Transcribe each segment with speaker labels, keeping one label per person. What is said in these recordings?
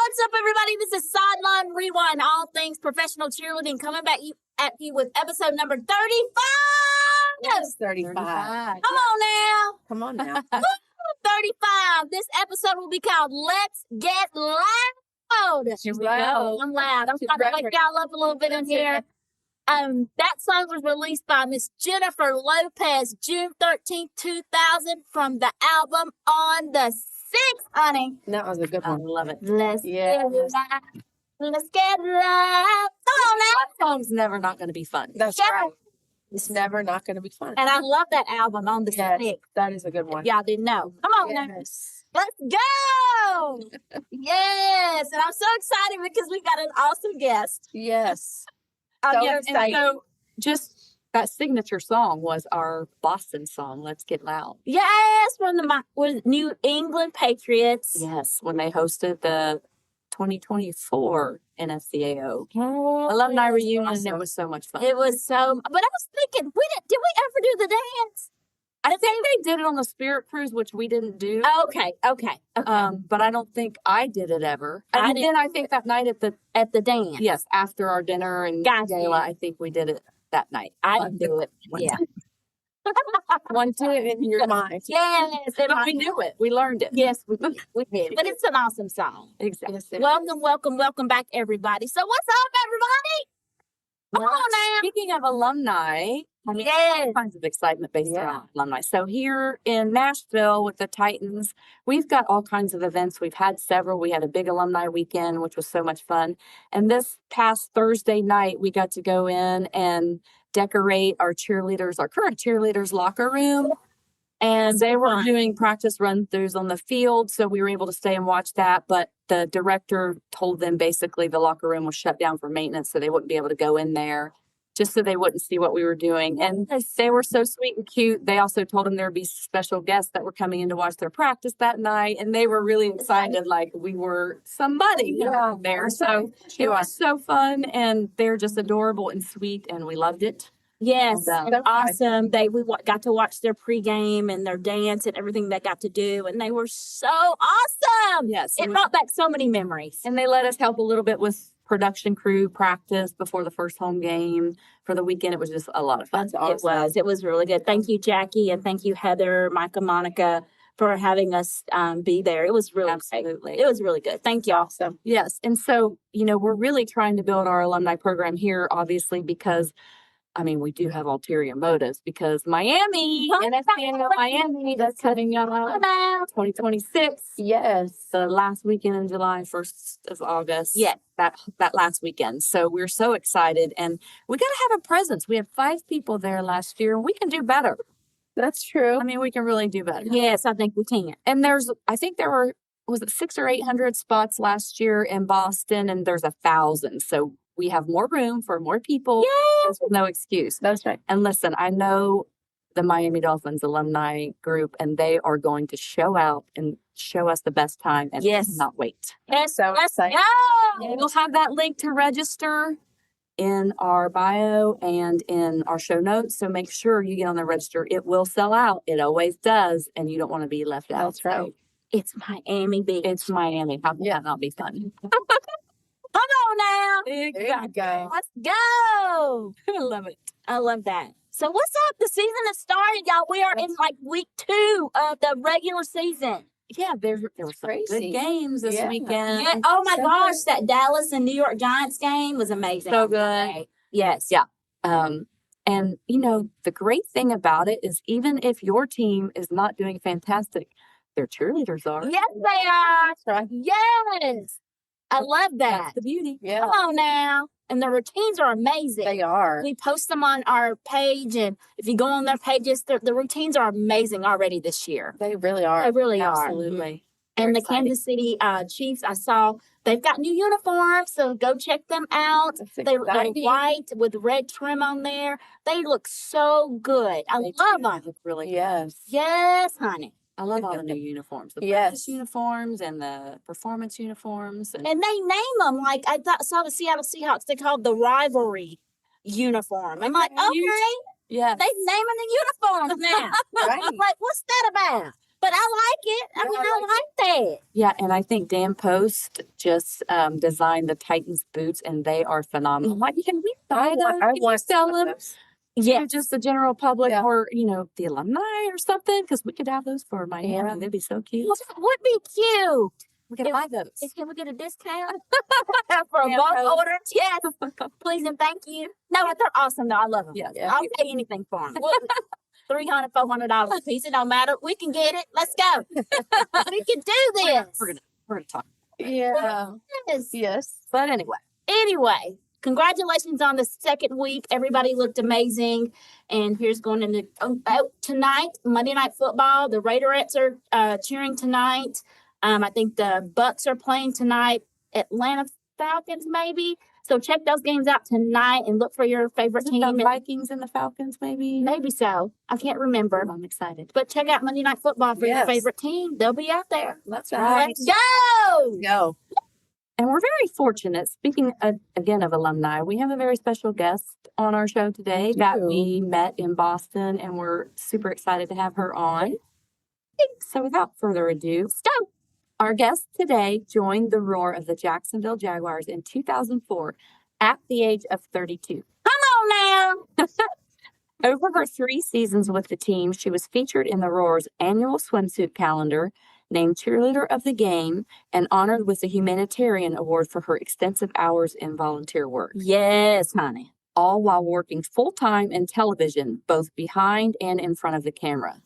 Speaker 1: What's up, everybody? This is Sideline Rewind, all things professional cheerleading, coming back at you with episode number 35.
Speaker 2: Yes, 35.
Speaker 1: Come on now. 35. This episode will be called Let's Get Loud.
Speaker 2: Here we go.
Speaker 1: I'm loud. I'm trying to wake y'all up a little bit in here. That song was released by Miss Jennifer Lopez, June 13th, 2000, from the album On the 6th, honey.
Speaker 2: That was a good one.
Speaker 1: I love it. Let's
Speaker 2: Yeah.
Speaker 1: get loud. Let's get loud. Come on now.
Speaker 3: That song's never not going to be fun.
Speaker 2: That's
Speaker 1: Yeah.
Speaker 2: right. It's never not going to be fun.
Speaker 1: And I love that album, On the
Speaker 2: Yes,
Speaker 1: 6th.
Speaker 2: that is a good one.
Speaker 1: Y'all didn't know. Come on now.
Speaker 2: Yes.
Speaker 1: Let's go. Yes. And I'm so excited because we got an awesome guest.
Speaker 2: Yes.
Speaker 1: I'm
Speaker 2: So
Speaker 1: so
Speaker 2: excited.
Speaker 3: So just that signature song was our Boston song, Let's Get Loud.
Speaker 1: Yes, from the New England Patriots.
Speaker 3: Yes, when they hosted the 2024 NSCAO alumni reunion.
Speaker 2: awesome.
Speaker 3: It was so much fun.
Speaker 1: It was so, but I was thinking, did we ever do the dance?
Speaker 3: I think they did it on the Spirit Cruise, which we didn't do.
Speaker 1: Okay.
Speaker 3: But I don't think I did it ever.
Speaker 1: I
Speaker 3: And then I think that night at
Speaker 1: At the dance.
Speaker 3: yes, after our dinner and
Speaker 1: Gotcha.
Speaker 3: gala, I think we did it that night.
Speaker 1: I didn't do it.
Speaker 3: One
Speaker 1: Yeah.
Speaker 3: time. One time in your
Speaker 2: Mind.
Speaker 1: Yes.
Speaker 3: But we knew it. We learned it.
Speaker 1: Yes, we did. But it's an awesome song.
Speaker 3: Exactly.
Speaker 2: Yes, it
Speaker 1: Welcome back, everybody. So what's up, everybody? Come on now.
Speaker 3: Speaking of alumni, I mean,
Speaker 1: Yes.
Speaker 3: all kinds of excitement based
Speaker 2: Yeah.
Speaker 3: on alumni. So here in Nashville with the Titans, we've got all kinds of events. We've had several. We had a big alumni weekend, which was so much fun. And this past Thursday night, we got to go in and decorate our current cheerleaders' locker room. And they were doing practice run-throughs on the field, so we were able to stay and watch that. But the director told them basically the locker room was shut down for maintenance, so they wouldn't be able to go in there, just so they wouldn't see what we were doing. And they were so sweet and cute. They also told them there'd be special guests that were coming in to watch their practice that night, and they were really excited, like we were somebody there. So it was so fun, and they're just adorable and sweet, and we loved it.
Speaker 1: Yes,
Speaker 3: And,
Speaker 1: and awesome. Got to watch their pregame and their dance and everything they got to do, and they were so awesome.
Speaker 3: Yes.
Speaker 1: It brought back so many memories.
Speaker 3: And they let us help a little bit with production crew practice before the first home game for the weekend. It was just a lot of fun.
Speaker 1: It was really good. Thank you, Jackie, and thank you, Heather, Micah, Monica, for having us be there. It was really
Speaker 3: Absolutely.
Speaker 1: Great. It was really good. Thank y'all.
Speaker 2: Awesome.
Speaker 3: Yes. And so, we're really trying to build our alumni program here, obviously, because we do have ulterior motives because Miami, NSCAO Miami, that's cutting out 2026.
Speaker 2: Yes.
Speaker 3: The last weekend in July, 1st of August.
Speaker 1: Yeah.
Speaker 3: That last weekend. So we're so excited, and we got to have a presence. We had 5 people there last year, and we can do better.
Speaker 2: That's true.
Speaker 3: We can really do better.
Speaker 1: Yes, I think we can.
Speaker 3: And I think there were, was it 600 or 800 spots last year in Boston, and there's 1,000. So we have more room for more people.
Speaker 1: Yes.
Speaker 3: There's no excuse.
Speaker 2: That's right.
Speaker 3: And listen, I know the Miami Dolphins alumni group, and they are going to show out and show us the best time. And
Speaker 1: Yes.
Speaker 3: I cannot wait.
Speaker 1: Yes,
Speaker 2: So
Speaker 1: let's
Speaker 2: excited.
Speaker 1: go.
Speaker 3: We'll have that link to register in our bio and in our show notes. So make sure you get on the register. It will sell out. It always does. And you don't want to be left out.
Speaker 2: That's right.
Speaker 1: It's Miami Beach.
Speaker 3: It's Miami. How can that not be fun?
Speaker 1: Come on now.
Speaker 2: There you go.
Speaker 1: Let's go.
Speaker 3: I love it.
Speaker 1: I love that. So what's up? The season has started, y'all. We are in week 2 of the regular season.
Speaker 3: Yeah, there were some good
Speaker 2: Crazy.
Speaker 3: games this weekend.
Speaker 1: Yeah. Oh my
Speaker 2: So
Speaker 1: gosh, that Dallas and New York Giants game was amazing.
Speaker 3: So good.
Speaker 1: Yes.
Speaker 3: Yeah. And the great thing about it is even if your team is not doing fantastic, their cheerleaders are.
Speaker 1: Yes, they are.
Speaker 2: That's right.
Speaker 1: Yes. I love that.
Speaker 3: That's the beauty.
Speaker 2: Yeah.
Speaker 1: Come on now. And the routines are amazing.
Speaker 2: They are.
Speaker 1: We post them on our page, and if you go on their pages, the routines are amazing already this year.
Speaker 2: They really are.
Speaker 1: They really are.
Speaker 3: Absolutely.
Speaker 1: And the
Speaker 3: exciting.
Speaker 1: Kansas City Chiefs, I saw they've got new uniforms, so go check them out.
Speaker 2: That's
Speaker 1: They're
Speaker 2: exciting.
Speaker 1: white with red trim on there. They look so good. I
Speaker 3: They
Speaker 1: love
Speaker 3: do
Speaker 1: them.
Speaker 3: look really good.
Speaker 2: Yes.
Speaker 1: Yes, honey.
Speaker 3: I love all the new uniforms. The
Speaker 2: Yes.
Speaker 3: practice uniforms and the performance uniforms. And
Speaker 1: And they name them like saw the Seattle Seahawks. They called the rivalry uniform. I'm like, okay,
Speaker 3: yeah.
Speaker 1: they naming the uniforms now.
Speaker 2: Right.
Speaker 1: I'm like, what's that about? But I like it. I mean, I like that.
Speaker 3: Yeah, and I think Dan Post just designed the Titans boots, and they are phenomenal. I'm like, can we buy those? Can you sell them to just the general public or, the alumni or something? Because we could have those for my aunt. They'd be so cute.
Speaker 1: Would be cute.
Speaker 3: We could buy those.
Speaker 1: Can we get a discount for a bulk order? Yes. Please and thank you. No, but they're awesome, though. I love them.
Speaker 3: Yeah.
Speaker 1: I'll pay anything for them. $300, $400 a piece. It don't matter. We can get it. Let's go. We can do this.
Speaker 3: We're gonna talk.
Speaker 2: Yeah.
Speaker 1: Yes.
Speaker 3: But
Speaker 1: Anyway, congratulations on the second week. Everybody looked amazing. And here's going into tonight, Monday Night Football. The Raiderettes are cheering tonight. I think the Bucks are playing tonight. Atlanta Falcons, maybe. So check those games out tonight and look for your favorite team.
Speaker 3: The Vikings and the Falcons, maybe.
Speaker 1: Maybe so. I can't remember.
Speaker 3: I'm excited.
Speaker 1: But check out Monday Night Football for your favorite team. They'll be out there.
Speaker 2: That's right.
Speaker 1: Let's go.
Speaker 2: Go.
Speaker 3: And we're very fortunate. Speaking again of alumni, we have a very special guest on our show today that we met in Boston, and we're super excited to have her on. So without further ado, our guest today joined the roar of the Jacksonville Jaguars in 2004 at the age of 32.
Speaker 1: Come on now.
Speaker 3: Over her 3 seasons with the team, she was featured in the Roar's annual swimsuit calendar, named Cheerleader of the Game, and honored with the Humanitarian Award for her extensive hours in volunteer work.
Speaker 1: Yes, honey.
Speaker 3: All while working full-time in television, both behind and in front of the camera.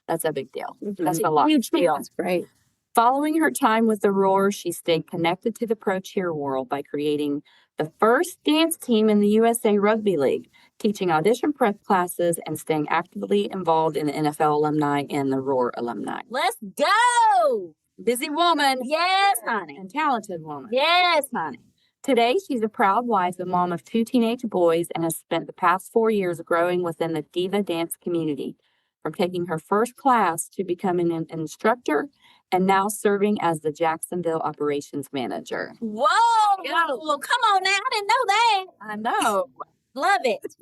Speaker 3: That's a big deal. That's a lot.
Speaker 1: Huge deal.
Speaker 2: That's great.
Speaker 3: Following her time with the Roar, she stayed connected to the pro cheer world by creating the first dance team in the USA Rugby League, teaching audition prep classes, and staying actively involved in the NFL alumni and the Roar alumni.
Speaker 1: Let's go.
Speaker 3: Busy woman.
Speaker 1: Yes, honey.
Speaker 3: And talented woman.
Speaker 1: Yes, honey.
Speaker 3: Today, she's a proud wife and mom of 2 teenage boys and has spent the past 4 years growing within the Diva Dance community, from taking her first class to becoming an instructor and now serving as the Jacksonville operations manager.
Speaker 1: Whoa. Well, come on now. I didn't know that.
Speaker 3: I know.
Speaker 1: Love it.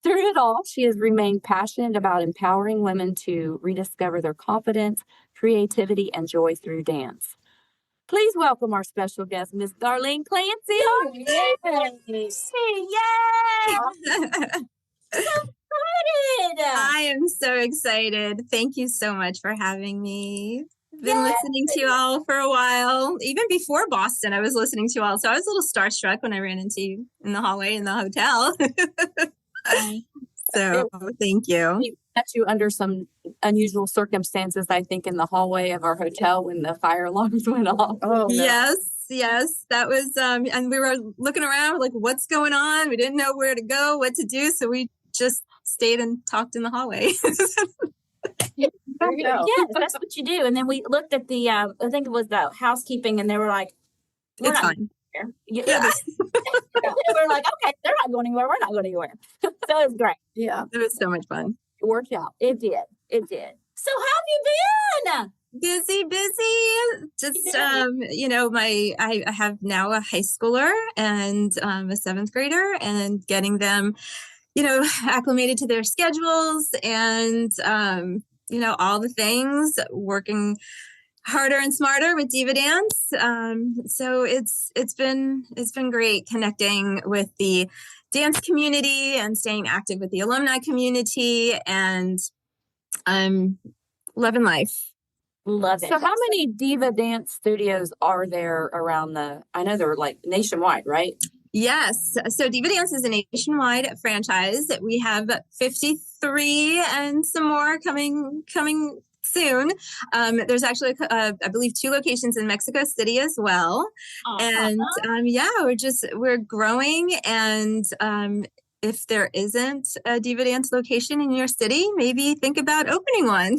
Speaker 3: Through it all, she has remained passionate about empowering women to rediscover their confidence, creativity, and joy through dance. Please welcome our special guest, Miss Darlene Clancy.
Speaker 1: Yay. Yay. Excited.
Speaker 4: I am so excited. Thank you so much for having me. Been listening to you all for a while. Even before Boston, I was listening to you all. So I was a little starstruck when I ran into you in the hallway in the hotel. So thank you.
Speaker 3: We met you under some unusual circumstances, I think, in the hallway of our hotel when the fire alarms went off.
Speaker 2: Oh, no.
Speaker 4: Yes. That was, and we were looking around like, what's going on? We didn't know where to go, what to do. So we just stayed and talked in the hallway.
Speaker 2: There you go.
Speaker 1: Yes, that's what you do. And then we looked at the, I think it was the housekeeping, and they were like,
Speaker 4: It's fine.
Speaker 1: Yeah. We're like, okay, they're not going anywhere. We're not going anywhere. So it was great.
Speaker 2: Yeah.
Speaker 4: It was so much fun.
Speaker 3: It worked out.
Speaker 1: It did. So how have you been?
Speaker 4: Busy. Just, I have now a high schooler and a 7th grader, and getting them, acclimated to their schedules and, all the things, working harder and smarter with Diva Dance. So it's been great connecting with the dance community and staying active with the alumni community, and I'm loving life.
Speaker 1: Love it.
Speaker 3: So how many Diva Dance studios are there around I know they're like nationwide, right?
Speaker 4: Yes. So Diva Dance is a nationwide franchise. We have 53 and some more coming soon. There's actually, I believe, 2 locations in Mexico City as well. And we're growing. And if there isn't a Diva Dance location in your city, maybe think about opening one.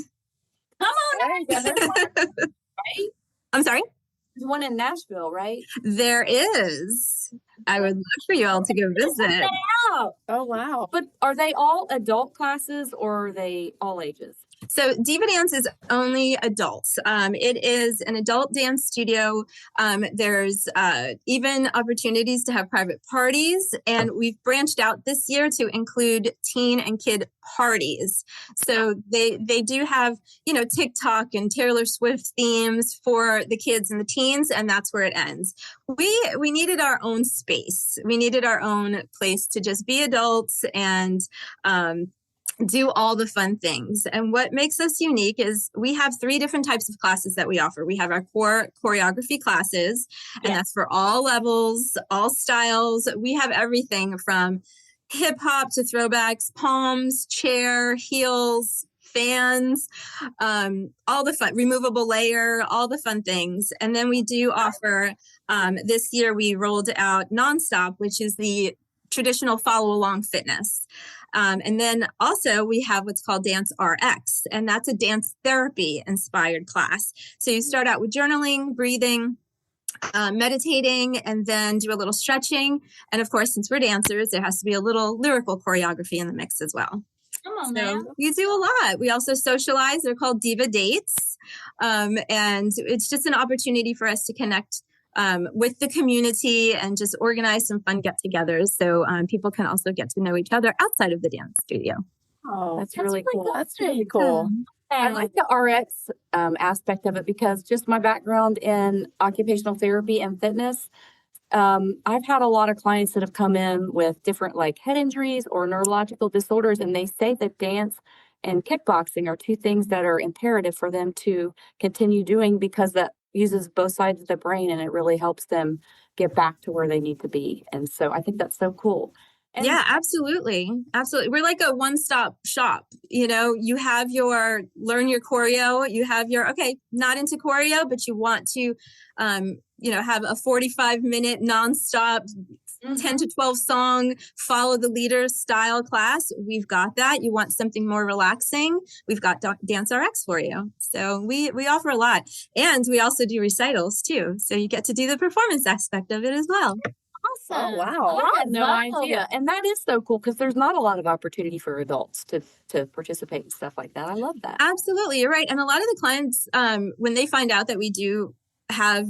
Speaker 1: Come on.
Speaker 3: Right?
Speaker 4: I'm sorry?
Speaker 3: There's one in Nashville, right?
Speaker 4: There is. I would love for you all to go visit.
Speaker 2: Oh, wow.
Speaker 3: But are they all adult classes or are they all ages?
Speaker 4: So Diva Dance is only adults. It is an adult dance studio. There's even opportunities to have private parties, and we've branched out this year to include teen and kid parties. So they do have, you know, TikTok and Taylor Swift themes for the kids and the teens, and that's where it ends. We needed our own space. We needed our own place to just be adults and do all the fun things. And what makes us unique is we have 3 different types of classes that we offer. We have our core choreography classes, and that's for all levels, all styles. We have everything from hip hop to throwbacks, palms, chair, heels, fans, all the fun, removable layer, all the fun things. And then we do offer, this year we rolled out Nonstop, which is the traditional follow along fitness. And then also we have what's called Dance RX, and that's a dance therapy inspired class. So you start out with journaling, breathing, meditating, and then do a little stretching. And of course, since we're dancers, there has to be a little lyrical choreography in the mix as well.
Speaker 1: Come on,
Speaker 4: So
Speaker 1: man.
Speaker 4: you do a lot. We also socialize. They're called Diva Dates. And it's just an opportunity for us to connect with the community and just organize some fun get-togethers, so people can also get to know each other outside of the dance studio.
Speaker 3: Oh, that's really cool.
Speaker 1: good.
Speaker 3: That's really cool. I like the RX aspect of it because just my background in occupational therapy and fitness, I've had a lot of clients that have come in with different like head injuries or neurological disorders, and they say that dance and kickboxing are 2 things that are imperative for them to continue doing because that uses both sides of the brain and it really helps them get back to where they need to be. And so I think that's so cool. And
Speaker 4: yeah, absolutely. Absolutely. We're like a one-stop shop. You know, you have your learn your choreo, you have your, okay, not into choreo, but you want to, you know, have a 45-minute nonstop 10 to 12 song, follow the leader style class. We've got that. You want something more relaxing? We've got Dance RX for you. So we offer a lot. And we also do recitals too. So you get to do the performance aspect of it as well.
Speaker 1: Awesome.
Speaker 3: Oh, wow. I had no
Speaker 1: Awesome.
Speaker 3: idea. And that is so cool because there's not a lot of opportunity for adults to participate in stuff like that. I love that.
Speaker 4: Absolutely. You're right. And a lot of the clients, when they find out that we do have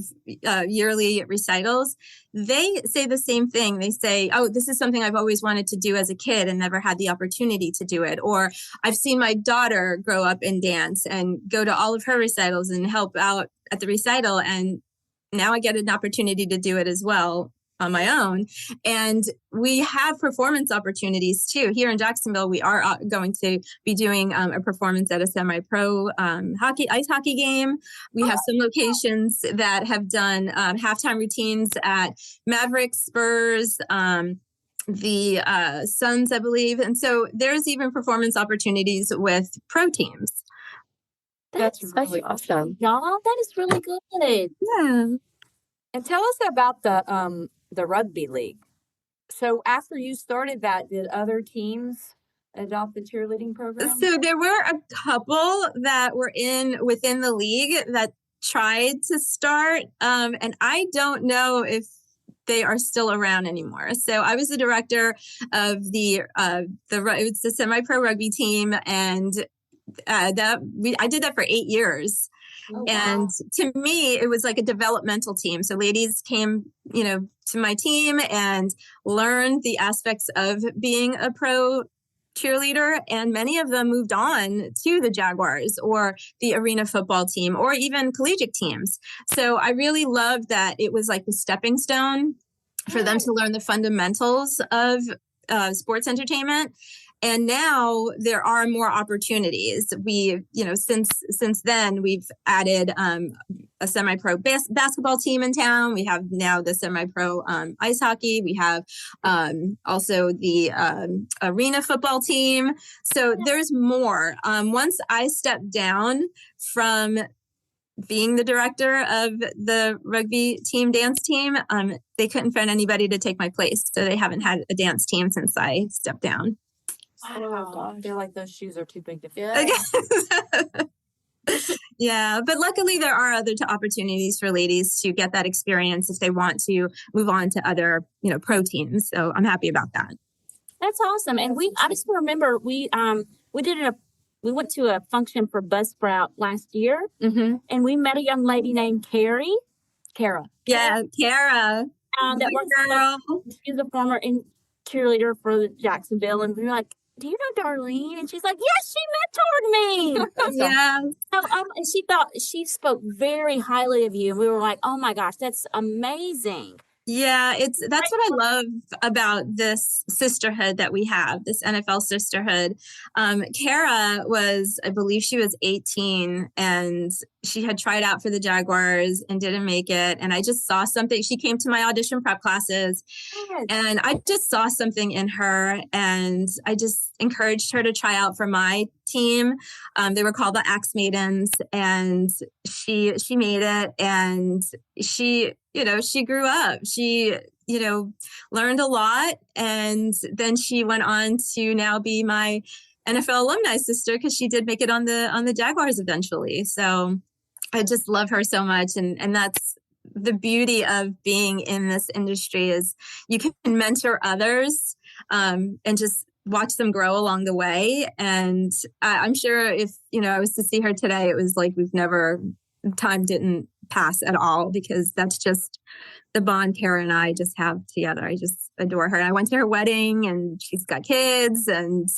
Speaker 4: yearly recitals, they say the same thing. They say, oh, this is something I've always wanted to do as a kid and never had the opportunity to do it. Or I've seen my daughter grow up in dance and go to all of her recitals and help out at the recital. And now I get an opportunity to do it as well on my own. And we have performance opportunities too. Here in Jacksonville, we are going to be doing a performance at a semi-pro ice hockey game. We have some locations that have done halftime routines at Mavericks, Spurs, the Suns, I believe. And so there's even performance opportunities with pro teams.
Speaker 3: That's really awesome.
Speaker 1: Y'all, that is really good.
Speaker 4: Yeah.
Speaker 3: And tell us about the rugby league. So after you started that, did other teams adopt the cheerleading program?
Speaker 4: So there were a couple that were within the league that tried to start, and I don't know if they are still around anymore. So I was the director of it's the semi-pro rugby team, and I did that for 8 years.
Speaker 1: Oh,
Speaker 4: And to me, it was like a developmental team. So ladies came, you know, to my team and learned the aspects of being a pro cheerleader. And many of them moved on to the Jaguars or the arena football team or even collegiate teams. So I really loved that it was like the stepping stone for them to learn the fundamentals of sports entertainment. And now there are more opportunities. We, you know, since then we've added a semi-pro basketball team in town. We have now the semi-pro ice hockey. We have also the arena football team. So there's more. Once I stepped down from being the director of the rugby team dance team, they couldn't find anybody to take my place. So they haven't had a dance team since I stepped down.
Speaker 3: Wow. I feel like those shoes are too big to fit.
Speaker 1: yeah.
Speaker 4: Yeah, but luckily there are other opportunities for ladies to get that experience if they want to move on to other, you know, pro teams. So I'm happy about that.
Speaker 1: That's awesome. And I just remember we did we went to a function for Buzzsprout last year,
Speaker 3: Mm-hmm.
Speaker 1: and we met a young lady named Kara.
Speaker 4: Yeah, Kara.
Speaker 1: That
Speaker 4: Good
Speaker 1: works
Speaker 4: girl.
Speaker 1: she's a former cheerleader for the Jacksonville, and we were like, "Do you know Darlene?" And she's like, "Yes, she mentored me."
Speaker 4: Yeah.
Speaker 1: So, and she spoke very highly of you. We were like, "Oh my gosh, that's amazing."
Speaker 4: Yeah, that's what I love about this sisterhood that we have, this NFL sisterhood. Kara was, I believe she was 18 and she had tried out for the Jaguars and didn't make it. And I just saw something. She came to my audition prep classes and I just saw something in her and I just encouraged her to try out for my team. They were called the Axe Maidens and she made it and she grew up. She, learned a lot. And then she went on to now be my NFL alumni sister because she did make it on the Jaguars eventually. So I just love her so much. And that's the beauty of being in this industry is you can mentor others and just watch them grow along the way. And I'm sure if, I was to see her today, it was like time didn't pass at all because that's just the bond Kara and I just have together. I just adore her. I went to her wedding and she's got kids and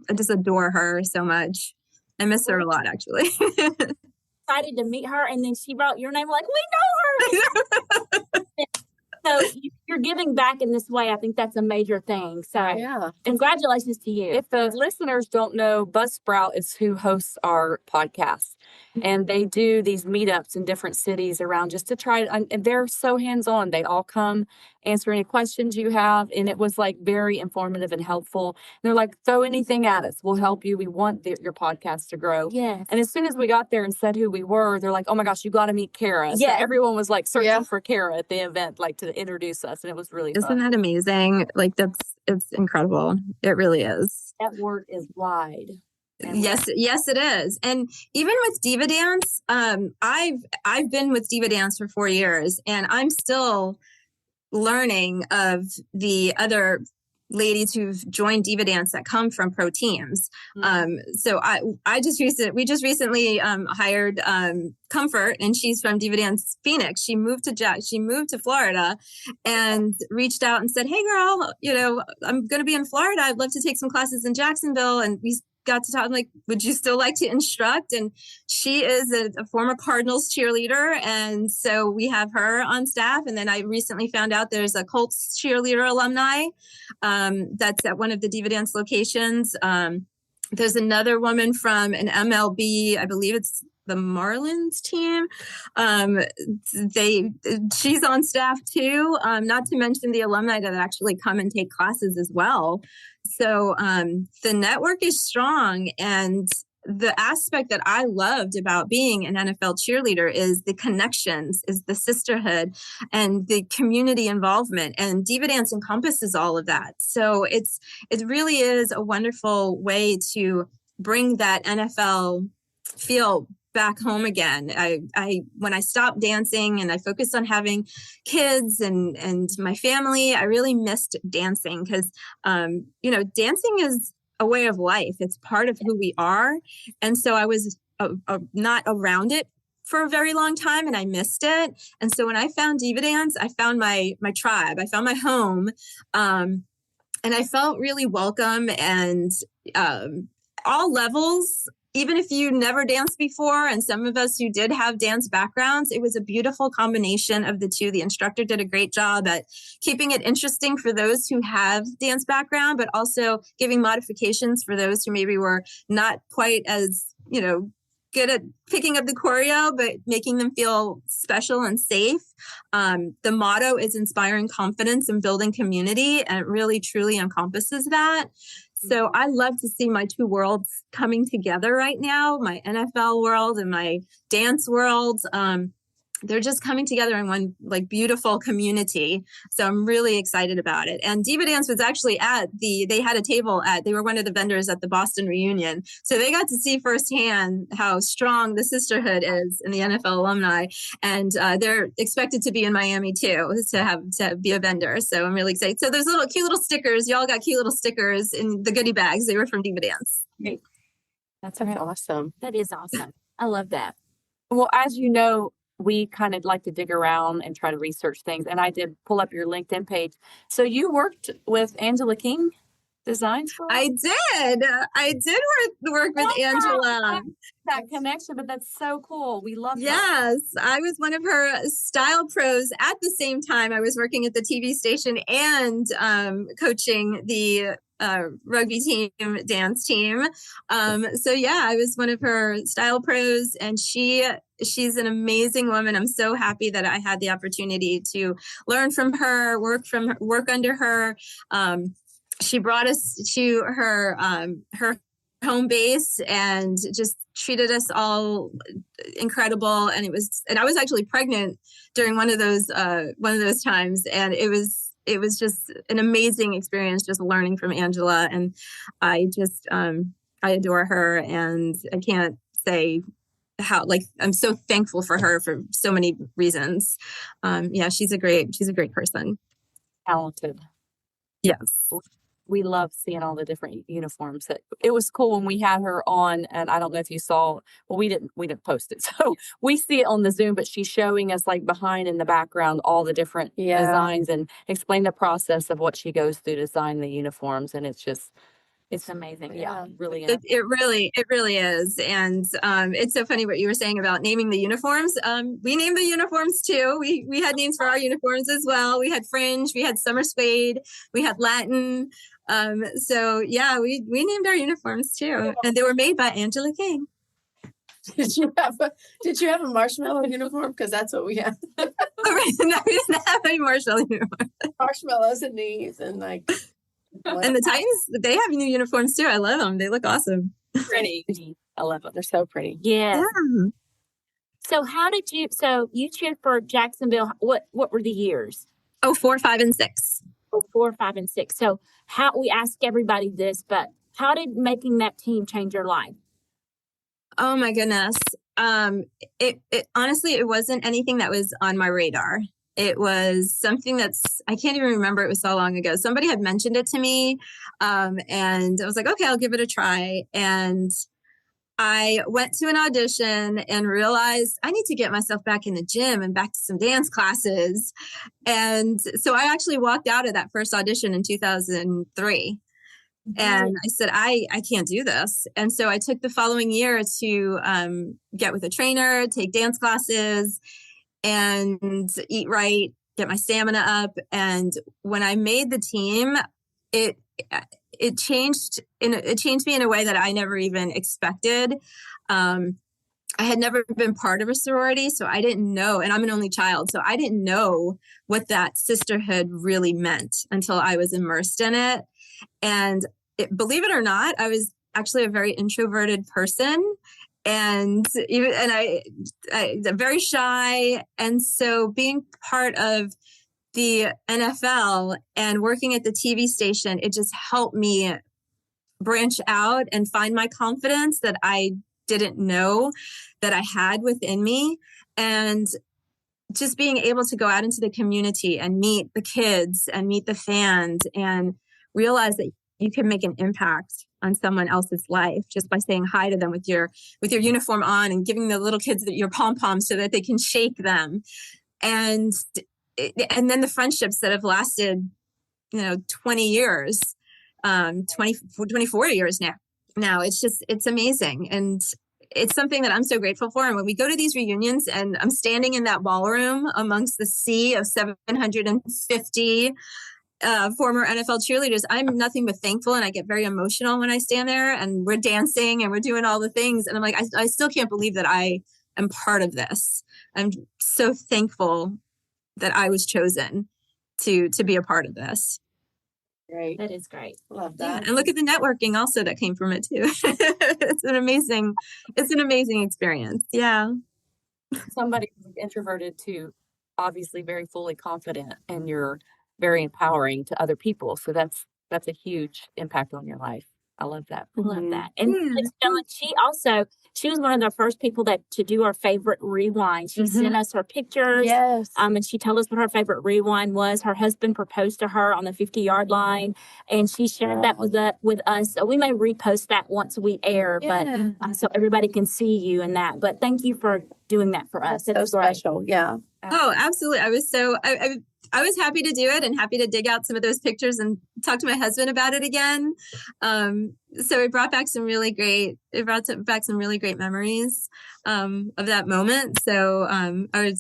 Speaker 4: I just adore her so much. I miss her a lot, actually.
Speaker 1: Excited to meet her, and then she brought your name. Like, we know her. So you're giving back in this way. I think that's a major thing. So
Speaker 2: Yeah.
Speaker 1: congratulations to you.
Speaker 3: If the listeners don't know, Buzzsprout is who hosts our podcast. And they do these meetups in different cities around just to try. And they're so hands-on. They all come, answer any questions you have. And it was like very informative and helpful. And they're like, throw anything at us. We'll help you. We want your podcast to grow.
Speaker 1: Yes.
Speaker 3: And as soon as we got there and said who we were, they're like, oh my gosh, you got to meet Kara. So
Speaker 1: Yeah.
Speaker 3: everyone was like searching for Kara at the event, like to introduce us. And it was really
Speaker 4: Isn't
Speaker 3: fun.
Speaker 4: that amazing? Like it's incredible. It really is.
Speaker 3: That word is wide.
Speaker 4: Yes, it is. And even with Diva Dance, I've been with Diva Dance for 4 years and I'm still learning of the other ladies who've joined Diva Dance that come from pro teams. So we just recently hired Comfort, and she's from Diva Dance Phoenix. She moved to Florida and reached out and said, "Hey girl, I'm going to be in Florida. I'd love to take some classes in Jacksonville." And we got to talk. I'm like, "Would you still like to instruct?" And she is a former Cardinals cheerleader. And so we have her on staff. And then I recently found out there's a Colts cheerleader alumni that's at one of the Diva Dance locations. There's another woman from an MLB, I believe it's the Marlins team. She's on staff too, not to mention the alumni that actually come and take classes as well. So the network is strong, and the aspect that I loved about being an NFL cheerleader is the connections, is the sisterhood and the community involvement, and Diva Dance encompasses all of that. So it really is a wonderful way to bring that NFL feel back home again. When I stopped dancing and I focused on having kids and my family, I really missed dancing because, dancing is a way of life. It's part of who we are. And so I was not around it for a very long time and I missed it. And so when I found Diva Dance, I found my tribe. I found my home. And I felt really welcome, and all levels. Even if you never danced before, and some of us who did have dance backgrounds, it was a beautiful combination of the two. The instructor did a great job at keeping it interesting for those who have dance background, but also giving modifications for those who maybe were not quite as, good at picking up the choreo, but making them feel special and safe. The motto is inspiring confidence and building community, and it really, truly encompasses that. So I love to see my two worlds coming together right now, my NFL world and my dance world. They're just coming together in one beautiful community. So I'm really excited about it. And Diva Dance was actually they had a table they were one of the vendors at the Boston reunion. So they got to see firsthand how strong the sisterhood is in the NFL alumni. And they're expected to be in Miami too, to be a vendor. So I'm really excited. So there's cute little stickers. Y'all got cute little stickers in the goodie bags. They were from Diva Dance.
Speaker 3: Great.
Speaker 2: That's awesome.
Speaker 1: That is awesome. I love that.
Speaker 3: Well, as you know, we kind of like to dig around and try to research things. And I did pull up your LinkedIn page. So you worked with Angela King Designs for a while?
Speaker 4: I did work with Angela.
Speaker 3: That connection, but that's so cool. We love that.
Speaker 4: Yes, I was one of her style pros at the same time. I was working at the TV station and coaching the rugby team, dance team. So yeah, I was one of her style pros, and she's an amazing woman. I'm so happy that I had the opportunity to learn from her, work under her. She brought us to her home base and just treated us all incredible. And I was actually pregnant during one of those times, and it was just an amazing experience, just learning from Angela. And I just I adore her, and I can't say how, like, I'm so thankful for her for so many reasons. Yeah, she's a great person.
Speaker 3: Talented.
Speaker 4: Yes.
Speaker 3: We love seeing all the different uniforms. It was cool when we had her on, and I don't know if you saw, well, we didn't post it. So we see it on the Zoom, but she's showing us, like, behind in the background, all the different designs and explain the process of what she goes through to design the uniforms. And it's amazing. Yeah, really.
Speaker 4: It really is. And it's so funny what you were saying about naming the uniforms. We named the uniforms too. We had names for our uniforms as well. We had fringe, we had summer suede, we had Latin. So yeah, we named our uniforms too. And they were made by Angela King.
Speaker 2: Did you have a marshmallow uniform? Because that's what we had.
Speaker 4: No, we didn't have any marshmallow uniform.
Speaker 2: Marshmallows and knees and like.
Speaker 4: And the Titans, they have new uniforms too. I love them. They look awesome.
Speaker 3: Pretty. I love it. They're so pretty.
Speaker 1: Yes. Yeah. So you cheered for Jacksonville. What were the years?
Speaker 4: 4, 5, and 6.
Speaker 1: 4, 5, and 6. So we ask everybody this, but how did making that team change your life?
Speaker 4: Oh my goodness. It honestly, it wasn't anything that was on my radar. It was something I can't even remember. It was so long ago. Somebody had mentioned it to me. And I was like, okay, I'll give it a try. And I went to an audition and realized I need to get myself back in the gym and back to some dance classes. And so I actually walked out of that first audition in 2003. And I said, I can't do this. And so I took the following year to get with a trainer, take dance classes, and eat right, get my stamina up. And when I made the team, it changed me in a way that I never even expected. I had never been part of a sorority, so I didn't know, and I'm an only child, so I didn't know what that sisterhood really meant until I was immersed in it. And believe it or not, I was actually a very introverted person. And I very shy. And so being part of the NFL and working at the TV station, it just helped me branch out and find my confidence that I didn't know that I had within me. And just being able to go out into the community and meet the kids and meet the fans and realize that you can make an impact on someone else's life just by saying hi to them with your uniform on and giving the little kids your pom-poms so that they can shake them. And then the friendships that have lasted, 20 years, 24 years now. It's amazing. And it's something that I'm so grateful for. And when we go to these reunions and I'm standing in that ballroom amongst the sea of 750 former NFL cheerleaders, I'm nothing but thankful. And I get very emotional when I stand there and we're dancing and we're doing all the things. And I'm like, I still can't believe that I am part of this. I'm so thankful that I was chosen to be a part of this.
Speaker 2: Great.
Speaker 1: That is great.
Speaker 2: Love that.
Speaker 4: Yeah. And look at the networking also that came from it too. It's an amazing experience. Yeah.
Speaker 3: Somebody who's introverted to obviously very fully confident, and you're very empowering to other people. So that's a huge impact on your life. I love that.
Speaker 1: I love
Speaker 3: Mhm.
Speaker 1: that. And
Speaker 4: Yeah.
Speaker 1: Dawn, she was one of the first people to do our favorite rewind. She sent us her pictures.
Speaker 3: Yes.
Speaker 1: And she told us what her favorite rewind was. Her husband proposed to her on the 50-yard line, and she shared that with us. So we may repost that once we air,
Speaker 2: Yeah.
Speaker 1: but so everybody can see you in that. But thank you for doing that for us.
Speaker 2: So
Speaker 1: It's great.
Speaker 2: special. Yeah.
Speaker 4: Oh, absolutely. I was happy to do it and happy to dig out some of those pictures and talk to my husband about it again. So it brought back some really great memories of that moment. So I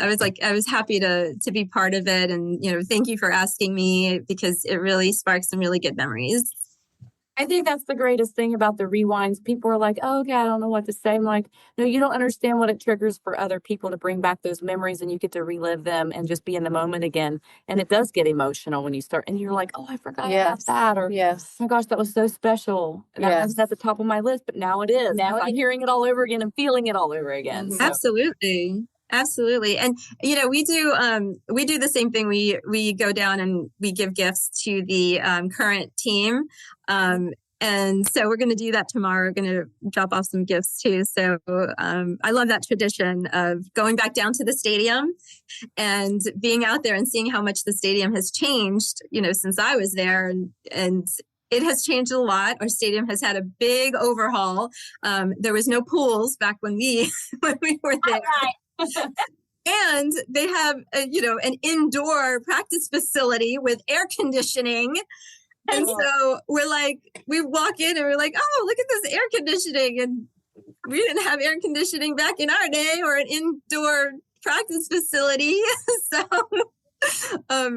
Speaker 4: was happy to be part of it, and thank you for asking me, because it really sparks some really good memories.
Speaker 3: I think that's the greatest thing about the rewinds. People are like, oh, okay, I don't know what to say. I'm like, no, you don't understand what it triggers for other people to bring back those memories, and you get to relive them and just be in the moment again. And it does get emotional when you start, and you're like, oh, I forgot about that. Or, oh my gosh, that was so special. That wasn't at the top of my list, but now it is. Now I'm hearing it all over again and feeling it all over again. So.
Speaker 4: Absolutely. And we do the same thing. We go down and we give gifts to the current team. And so we're going to do that tomorrow. We're going to drop off some gifts too. So I love that tradition of going back down to the stadium and being out there and seeing how much the stadium has changed, since I was there, and it has changed a lot. Our stadium has had a big overhaul. There was no pools back when we were there. And they have, an indoor practice facility with air conditioning. And so we walk in and we're like, oh, look at this air conditioning. And we didn't have air conditioning back in our day, or an indoor practice facility. So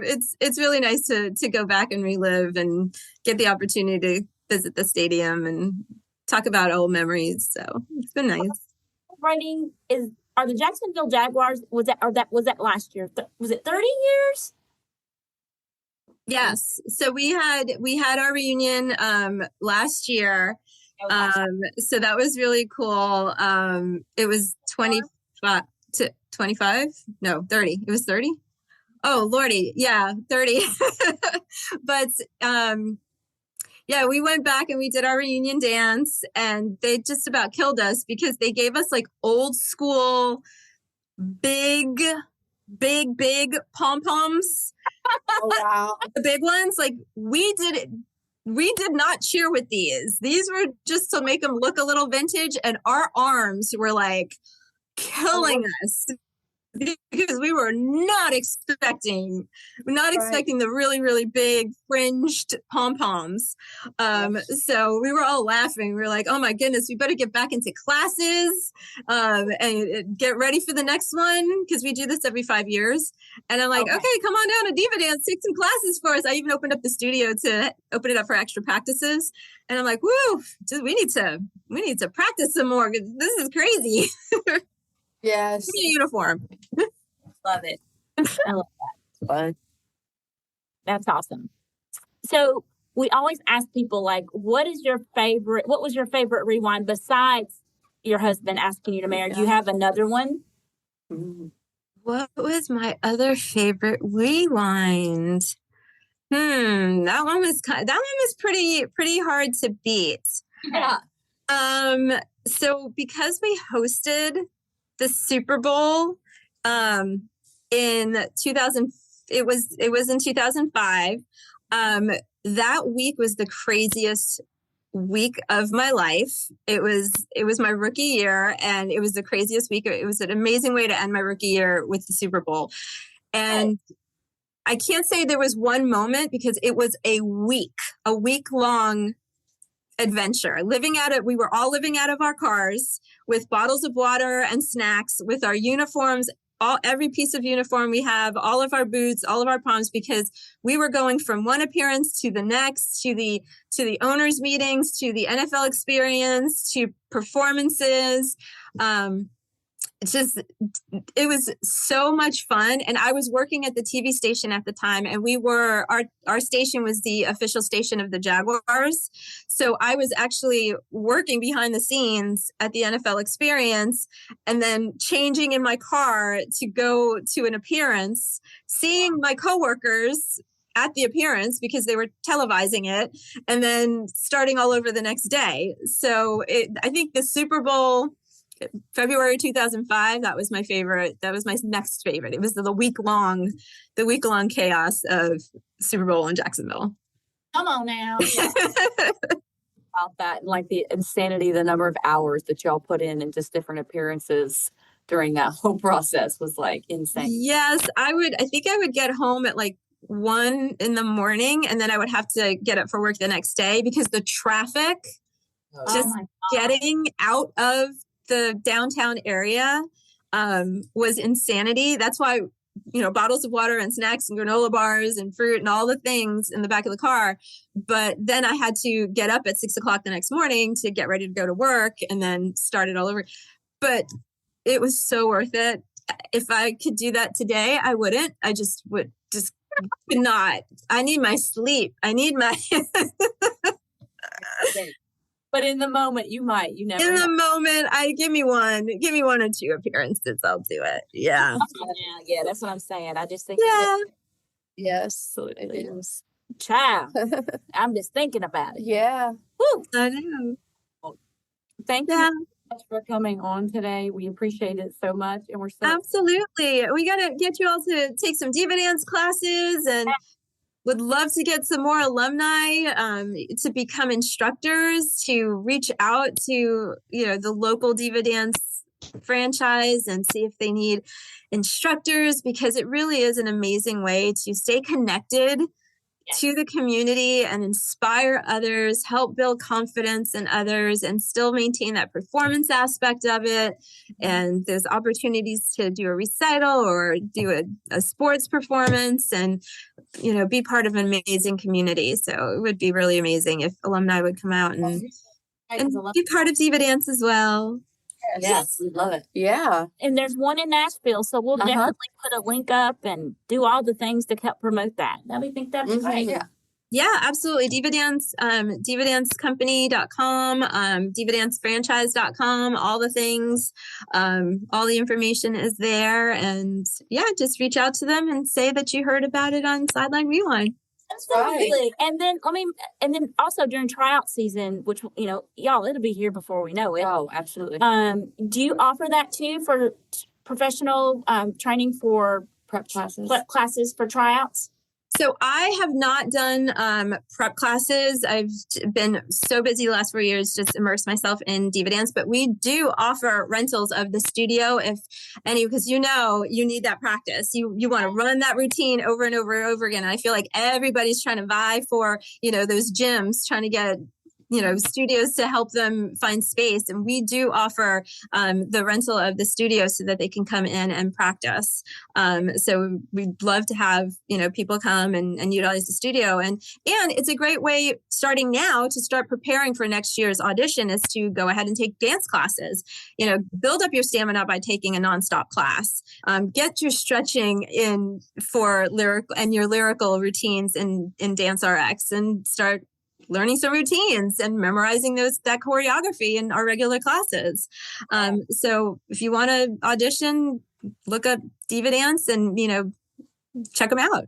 Speaker 4: it's really nice to go back and relive and get the opportunity to visit the stadium and talk about old memories. So it's been nice.
Speaker 1: Are the Jacksonville Jaguars, was that last year? Was it 30 years?
Speaker 4: Yes. So we had our reunion last year. So that was really cool. It was 25 to 25? No, 30. It was 30. Oh, Lordy. Yeah, 30. But yeah, we went back and we did our reunion dance, and they just about killed us because they gave us old school, big pom-poms.
Speaker 2: Oh, wow.
Speaker 4: The big ones. We did not cheer with these. These were just to make them look a little vintage, and our arms were killing us, because we were not expecting the really, really big fringed pom-poms. So we were all laughing. We were like, oh my goodness, we better get back into classes and get ready for the next one, because we do this every 5 years. And I'm like, okay, come on down to Diva Dance, take some classes for us. I even opened up the studio to open it up for extra practices. And I'm like, woo, we need to practice some more. This is crazy.
Speaker 2: Yes.
Speaker 4: Give me a uniform.
Speaker 1: Love it. I love that. Fun. That's awesome. So we always ask people, what was your favorite rewind besides your husband asking you to marry? Do you have another one?
Speaker 4: What was my other favorite rewind? That one was pretty hard to beat.
Speaker 1: Yeah.
Speaker 4: So because we hosted the Super Bowl in 2000, it was in 2005. That week was the craziest week of my life. It was my rookie year, and it was the craziest week. It was an amazing way to end my rookie year with the Super Bowl. And I can't say there was one moment, because it was a week long adventure. We were all living out of our cars with bottles of water and snacks, with our uniforms, every piece of uniform we have, all of our boots, all of our Poms, because we were going from one appearance to the next, to the owners' meetings, to the NFL experience, to performances. It was so much fun. And I was working at the TV station at the time, and our station was the official station of the Jaguars. So I was actually working behind the scenes at the NFL experience, and then changing in my car to go to an appearance, seeing my coworkers at the appearance because they were televising it and then starting all over the next day. So I think the Super Bowl, February 2005, that was my favorite. That was my next favorite. It was the week long chaos of Super Bowl in Jacksonville.
Speaker 1: Come on now.
Speaker 3: About that, like the insanity, the number of hours that y'all put in just different appearances during that whole process was like insane.
Speaker 4: Yes, I think I would get home at like 1 a.m. and then I would have to get up for work the next day because the traffic, just getting out of the downtown area was insanity. That's why, bottles of water and snacks and granola bars and fruit and all the things in the back of the car. But then I had to get up at 6 o'clock the next morning to get ready to go to work and then start it all over. But it was so worth it. If I could do that today, I wouldn't. I could not. I need my sleep. I need my...
Speaker 3: But in the moment, you never.
Speaker 4: In the moment, give me one or two appearances. I'll do it. Yeah.
Speaker 3: Yeah, that's what I'm saying. I just think.
Speaker 2: Yeah. Yes, it is.
Speaker 1: Child, I'm just thinking about it.
Speaker 2: Yeah.
Speaker 4: Woo, I know.
Speaker 3: Thank you so much for coming on today. We appreciate it so much, and we're so
Speaker 4: absolutely. We got to get you all to take some diva dance classes and. Would love to get some more alumni to become instructors, to reach out to, the local Diva Dance franchise and see if they need instructors, because it really is an amazing way to stay connected to the community and inspire others, help build confidence in others, and still maintain that performance aspect of it. And there's opportunities to do a recital or do a sports performance and, be part of an amazing community. So it would be really amazing if alumni would come out and be part of Diva Dance as well.
Speaker 3: Yes, we love it.
Speaker 2: Yeah.
Speaker 1: And there's one in Nashville, so we'll definitely put a link up and do all the things to help promote that. We think that'd be great.
Speaker 4: Yeah, absolutely. Diva Dance, DivaDanceCompany.com, DivaDanceFranchise.com, all the things, all the information is there. And just reach out to them and say that you heard about it on Sideline Rewind.
Speaker 1: Absolutely. Right. And then also during tryout season, which, y'all, it'll be here before we know it.
Speaker 3: Oh, absolutely.
Speaker 1: Do you offer that too for professional training for
Speaker 3: prep
Speaker 1: classes for tryouts?
Speaker 4: So I have not done prep classes. I've been so busy the last 4 years, just immersed myself in Diva Dance. But we do offer rentals of the studio because you need that practice. You want to run that routine over and over and over again. And I feel like everybody's trying to vie for, those gyms, trying to get studios to help them find space. And we do offer the rental of the studio so that they can come in and practice. So we'd love to have, people come and utilize the studio. And it's a great way starting now to start preparing for next year's audition is to go ahead and take dance classes, build up your stamina by taking a nonstop class, get your stretching in for your lyrical routines in Dance RX and start learning some routines and memorizing that choreography in our regular classes. So if you want to audition, look up Diva Dance and, check them out.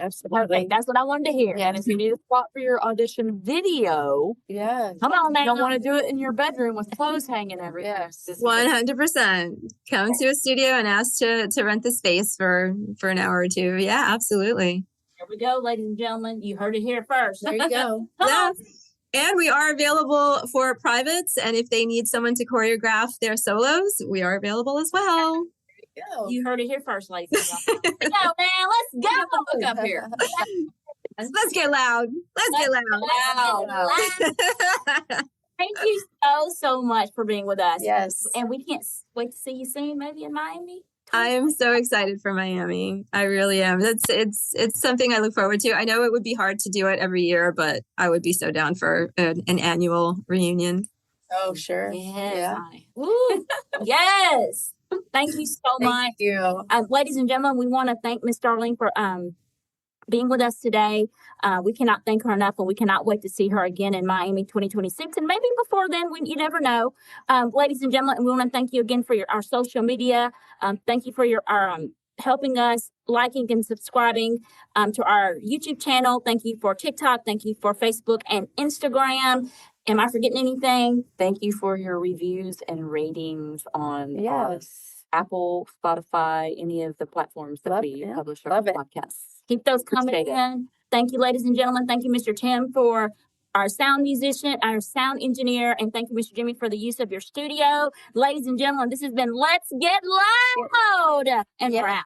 Speaker 3: Absolutely.
Speaker 1: That's what I wanted to hear.
Speaker 3: Yeah, and if you need a spot for your audition video,
Speaker 1: come on now.
Speaker 3: You don't want to do it in your bedroom with clothes hanging everywhere.
Speaker 4: 100%. Come to a studio and ask to rent the space for an hour or two. Yeah, absolutely.
Speaker 1: Here we go, ladies and gentlemen. You heard it here first.
Speaker 2: There you go.
Speaker 4: And we are available for privates. And if they need someone to choreograph their solos, we are available as well.
Speaker 1: You heard it here first, ladies and gentlemen. Let's go, man. Let's go.
Speaker 3: Look up here.
Speaker 4: Let's get loud. Let's get loud.
Speaker 1: Thank you so much for being with us.
Speaker 2: Yes.
Speaker 1: And we can't wait to see you soon, maybe in Miami.
Speaker 4: I am so excited for Miami. I really am. It's something I look forward to. I know it would be hard to do it every year, but I would be so down for an annual reunion.
Speaker 2: Oh, sure.
Speaker 1: Yes. Woo. Yes. Thank you so much.
Speaker 2: Thank you.
Speaker 1: Ladies and gentlemen, we want to thank Miss Darlene for being with us today. We cannot thank her enough, and we cannot wait to see her again in Miami 2026. And maybe before then, you never know. Ladies and gentlemen, we want to thank you again for our social media. Thank you for helping us, liking and subscribing to our YouTube channel. Thank you for TikTok. Thank you for Facebook and Instagram. Am I forgetting anything?
Speaker 3: Thank you for your reviews and ratings on
Speaker 2: Yes.
Speaker 3: Apple, Spotify, any of the platforms that we publish our
Speaker 2: Love it.
Speaker 3: podcasts.
Speaker 1: Keep those coming
Speaker 3: Appreciate it.
Speaker 1: in. Thank you, ladies and gentlemen. Thank you, Mr. Tim, for our sound musician, our sound engineer, and thank you, Mr. Jimmy, for the use of your studio. Ladies and gentlemen, this has been Let's Get Loud, and we're out.